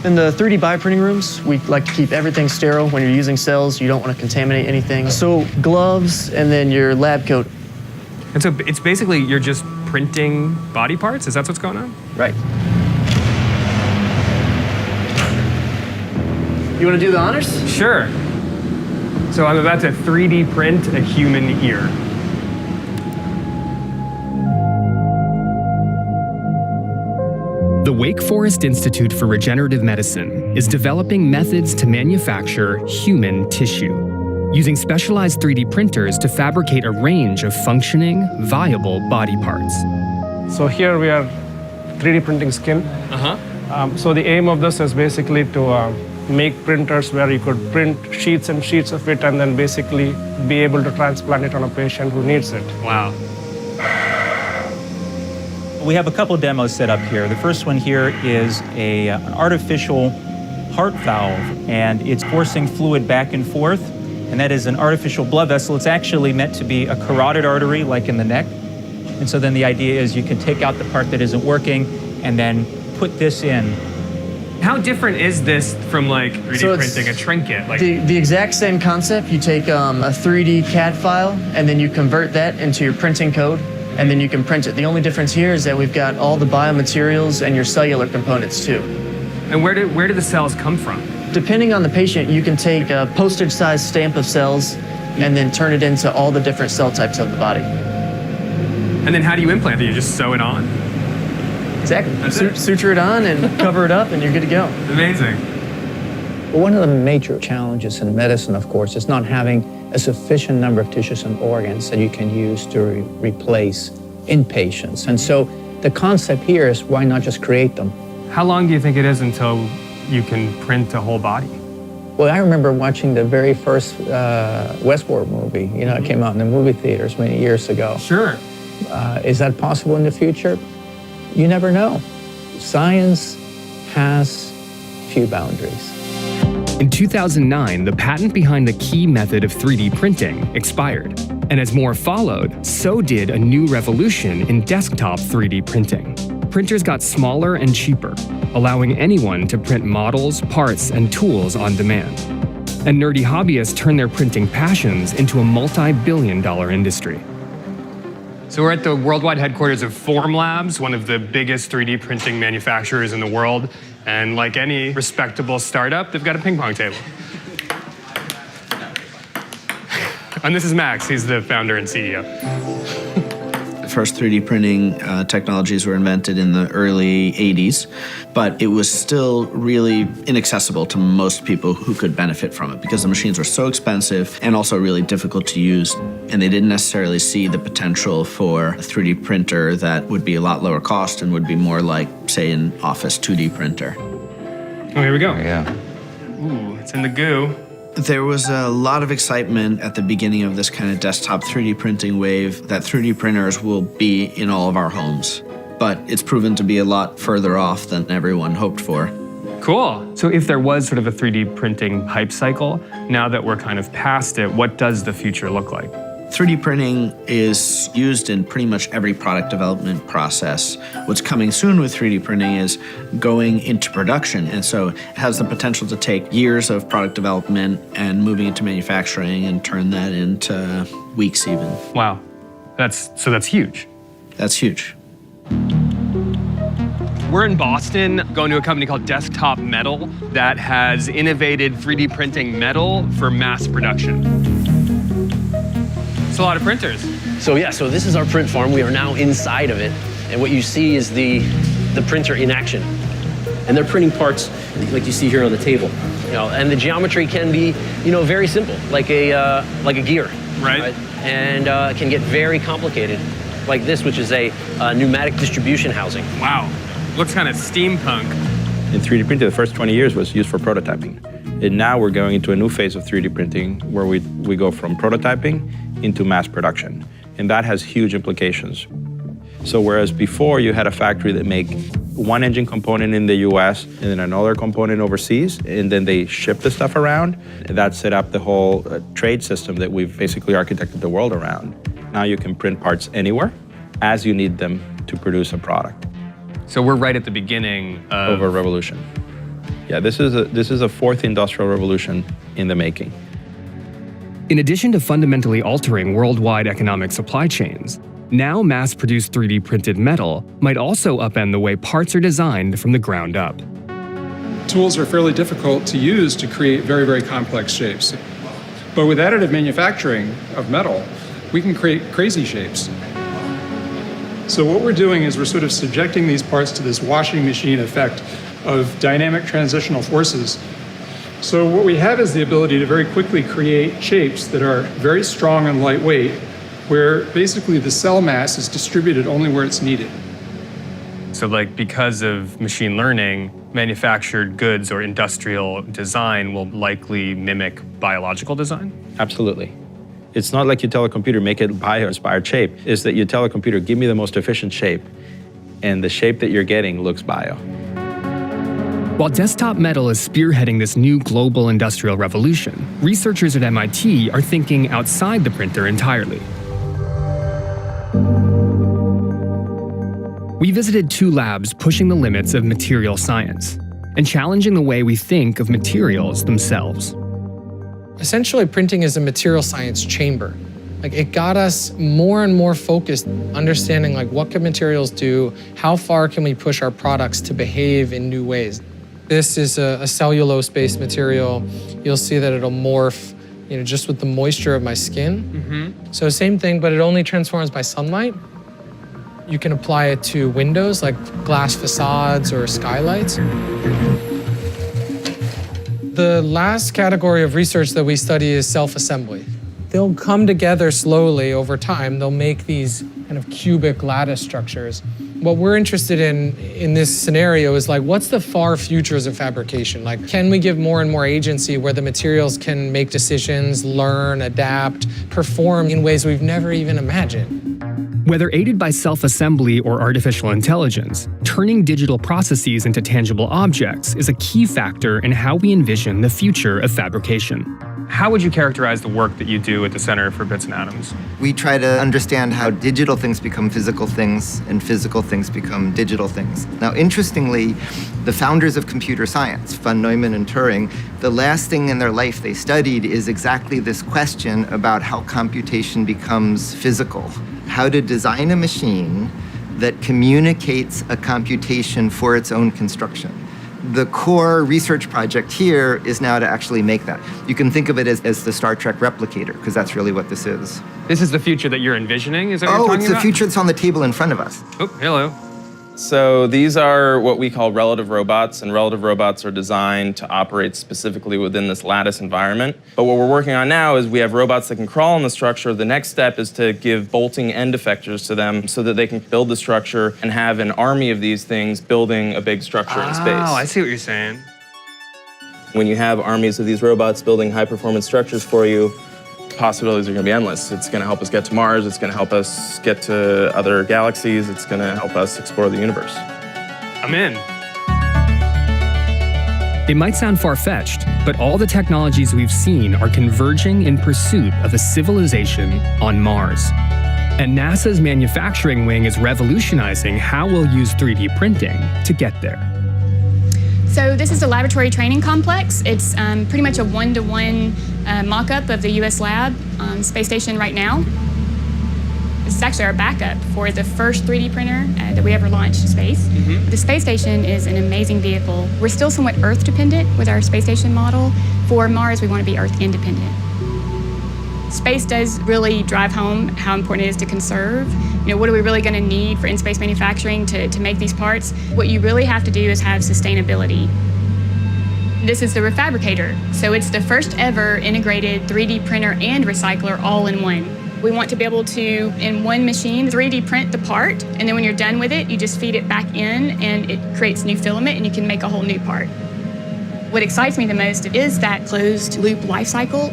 In the 3D bioprinting rooms, we like to keep everything sterile. When you're using cells, you don't want to contaminate anything. So gloves and then your lab coat. And so it's basically you're just printing body parts? Is that what's going on? Right. You want to do the honors? Sure. So I'm about to 3D print a human ear. The Wake Forest Institute for Regenerative Medicine is developing methods to manufacture human tissue, using specialized 3D printers to fabricate a range of functioning, viable body parts. So here we are 3D printing skin. So the aim of this is basically to make printers where you could print sheets and sheets of it and then basically be able to transplant it on a patient who needs it. Wow. We have a couple demos set up here. The first one here is an artificial heart valve, and it's forcing fluid back and forth, and that is an artificial blood vessel. It's actually meant to be a carotid artery, like in the neck. And so then the idea is you can take out the part that isn't working and then put this in. How different is this from like 3D printing a trinket? Like the exact same concept. You take a 3D CAD file and then you convert that into your printing code and then you can print it. The only difference here is that we've got all the biomaterials and your cellular components too. And where do the cells come from? Depending on the patient, you can take a postage-sized stamp of cells and then turn it into all the different cell types of the body. And then how do you implant it? You just sew it on? Exactly. Suture it on and cover it up and you're good to go. Amazing. Well, one of the major challenges in medicine, of course, is not having a sufficient number of tissues and organs that you can use to replace in patients. And so the concept here is why not just create them? How long do you think it is until you can print a whole body? Well, I remember watching the very first Westworld movie. You know, it came out in the movie theaters many years ago. Sure. Is that possible in the future? You never know. Science has few boundaries. In 2009, the patent behind the key method of 3D printing expired. And as more followed, so did a new revolution in desktop 3D printing. Printers got smaller and cheaper, allowing anyone to print models, parts, and tools on demand. And nerdy hobbyists turned their printing passions into a multi-billion-dollar industry. So we're at the worldwide headquarters of Formlabs, one of the biggest 3D printing manufacturers in the world. And like any respectable startup, they've got a ping pong table. And this is Max, he's the founder and CEO. The first 3D printing technologies were invented in the early 80s, but it was still really inaccessible to most people who could benefit from it because the machines were so expensive and also really difficult to use. And they didn't necessarily see the potential for a 3D printer that would be a lot lower cost and would be more like, say, an office 2D printer. Oh, here we go. Yeah. Ooh, it's in the goo. There was a lot of excitement at the beginning of this kind of desktop 3D printing wave that 3D printers will be in all of our homes. But it's proven to be a lot further off than everyone hoped for. Cool. So if there was sort of a 3D printing hype cycle, now that we're kind of past it, what does the future look like? 3D printing is used in pretty much every product development process. What's coming soon with 3D printing is going into production, and so it has the potential to take years of product development and moving into manufacturing and turn that into weeks even. Wow. That's huge. That's huge. We're in Boston, going to a company called Desktop Metal that has innovated 3D printing metal for mass production. It's a lot of printers. So this is our print farm. We are now inside of it. And what you see is the printer in action. And they're printing parts like you see here on the table. You know, and the geometry can be, very simple, like a gear. Right. And it can get very complicated, like this, which is a pneumatic distribution housing. Wow. Looks kind of steampunk. In 3D printing, the first 20 years was used for prototyping. And now we're going into a new phase of 3D printing where we go from prototyping into mass production. And that has huge implications. So whereas before you had a factory that made one engine component in the US and then another component overseas, and then they ship the stuff around, that set up the whole trade system that we've basically architected the world around. Now you can print parts anywhere as you need them to produce a product. So we're right at the beginning of a revolution. Yeah, this is a fourth industrial revolution in the making. In addition to fundamentally altering worldwide economic supply chains, now mass-produced 3D printed metal might also upend the way parts are designed from the ground up. Tools are fairly difficult to use to create very, very complex shapes. But with additive manufacturing of metal, we can create crazy shapes. So what we're doing is we're sort of subjecting these parts to this washing machine effect of dynamic transitional forces. So what we have is the ability to very quickly create shapes that are very strong and lightweight, where basically the cell mass is distributed only where it's needed. So like because of machine learning, manufactured goods or industrial design will likely mimic biological design? Absolutely. It's not like you tell a computer, make it bio-inspired shape. It's that you tell a computer, give me the most efficient shape, and the shape that you're getting looks bio. While Desktop Metal is spearheading this new global industrial revolution, researchers at MIT are thinking outside the printer entirely. We visited two labs pushing the limits of material science and challenging the way we think of materials themselves. Essentially, printing is a material science chamber. Like, it got us more and more focused, understanding like what can materials do, how far can we push our products to behave in new ways. This is a cellulose-based material. You'll see that it'll morph, just with the moisture of my skin. So same thing, but it only transforms by sunlight. You can apply it to windows, like glass facades or skylights. The last category of research that we study is self-assembly. They'll come together slowly over time. They'll make these kind of cubic lattice structures. What we're interested in this scenario is like, what's the far futures of fabrication? Like, can we give more and more agency where the materials can make decisions, learn, adapt, perform in ways we've never even imagined? Whether aided by self-assembly or artificial intelligence, turning digital processes into tangible objects is a key factor in how we envision the future of fabrication. How would you characterize the work that you do at the Center for Bits and Atoms? We try to understand how digital things become physical things and physical things become digital things. Now, interestingly, the founders of computer science, von Neumann and Turing, the last thing in their life they studied is exactly this question about how computation becomes physical. How to design a machine that communicates a computation for its own construction. The core research project here is now to actually make that. You can think of it as the Star Trek replicator, because that's really what this is. This is the future that you're envisioning? Is that what you're talking it's the about? future that's on the table in front of us. Oh, hello. So these are what we call relative robots, and relative robots are designed to operate specifically within this lattice environment. But what we're working on now is we have robots that can crawl in the structure. The next step is to give bolting end effectors to them so that they can build the structure and have an army of these things building a big structure in space. Oh, I see what you're saying. When you have armies of these robots building high-performance structures for you, possibilities are going to be endless. It's going to help us get to Mars. It's going to help us get to other galaxies. It's going to help us explore the universe. I'm in. It might sound far-fetched, but all the technologies we've seen are converging in pursuit of a civilization on Mars. And NASA's manufacturing wing is revolutionizing how we'll use 3D printing to get there. So this is a laboratory training complex. It's pretty much a one-to-one mock-up of the US lab space station right now. This is actually our backup for the first 3D printer that we ever launched to space. The space station is an amazing vehicle. We're still somewhat Earth dependent with our space station model. For Mars, we want to be Earth independent. Space does really drive home how important it is to conserve. What are we really going to need for in-space manufacturing to make these parts? What you really have to do is have sustainability. This is the refabricator. So it's the first ever integrated 3D printer and recycler all in one. We want to be able to, in one machine, 3D print the part, and then when you're done with it, you just feed it back in and it creates new filament and you can make a whole new part. What excites me the most is that closed loop life cycle.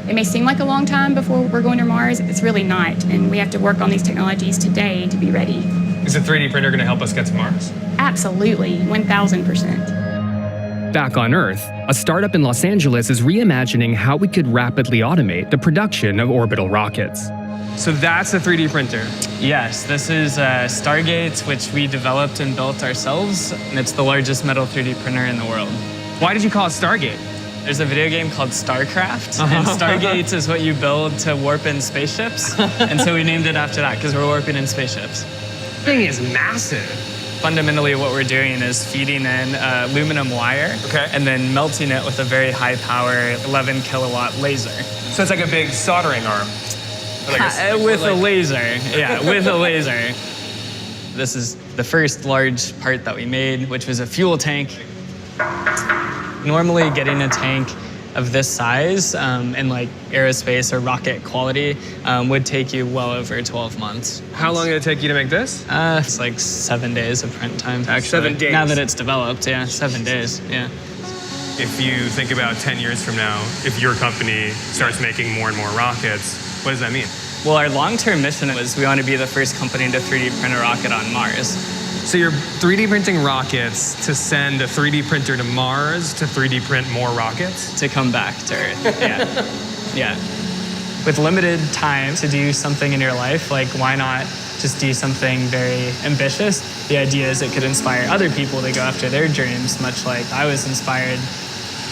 It may seem like a long time before we're going to Mars. It's really not, and we have to work on these technologies today to be ready. Is a 3D printer going to help us get to Mars? Absolutely, 1,000%. Back on Earth, a startup in Los Angeles is reimagining how we could rapidly automate the production of orbital rockets. So that's a 3D printer? Yes, this is Stargate, which we developed and built ourselves, and it's the largest metal 3D printer in the world. Why did you call it Stargate? There's a video game called StarCraft, and Stargates is what you build to warp in spaceships. And so we named it after that, because we're warping in spaceships. This thing is massive. Fundamentally, what we're doing is feeding in aluminum wire and then melting it with a very high power 11 kilowatt laser. So it's like a big soldering arm. With a laser, yeah, with a laser. This is the first large part that we made, which was a fuel tank. Normally getting a tank of this size in like aerospace or rocket quality would take you well over 12 months. How long did it take you to make this? It's like 7 days of print time, actually. 7 days? Now that it's developed, yeah, 7 days, yeah. If you think about 10 years from now, if your company starts making more and more rockets, what does that mean? Well, our long-term mission was we want to be the first company to 3D print a rocket on Mars. So you're 3D printing rockets to send a 3D printer to Mars to 3D print more rockets? To come back to Earth, yeah. Yeah. With limited time to do something in your life, like why not just do something very ambitious? The idea is it could inspire other people to go after their dreams, much like I was inspired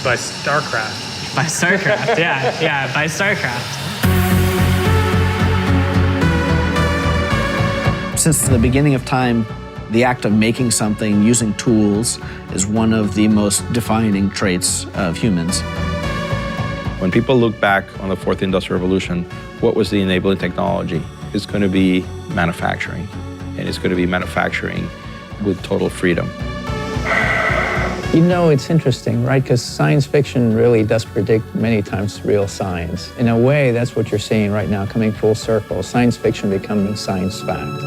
by StarCraft. By StarCraft, yeah, by StarCraft. Since the beginning of time, the act of making something using tools is one of the most defining traits of humans. When people look back on the fourth industrial revolution, what was the enabling technology? It's going to be manufacturing, and it's going to be manufacturing with total freedom. You know, it's interesting, right? Because science fiction really does predict many times real science. In a way, that's what you're seeing right now, coming full circle. Science fiction becoming science fact.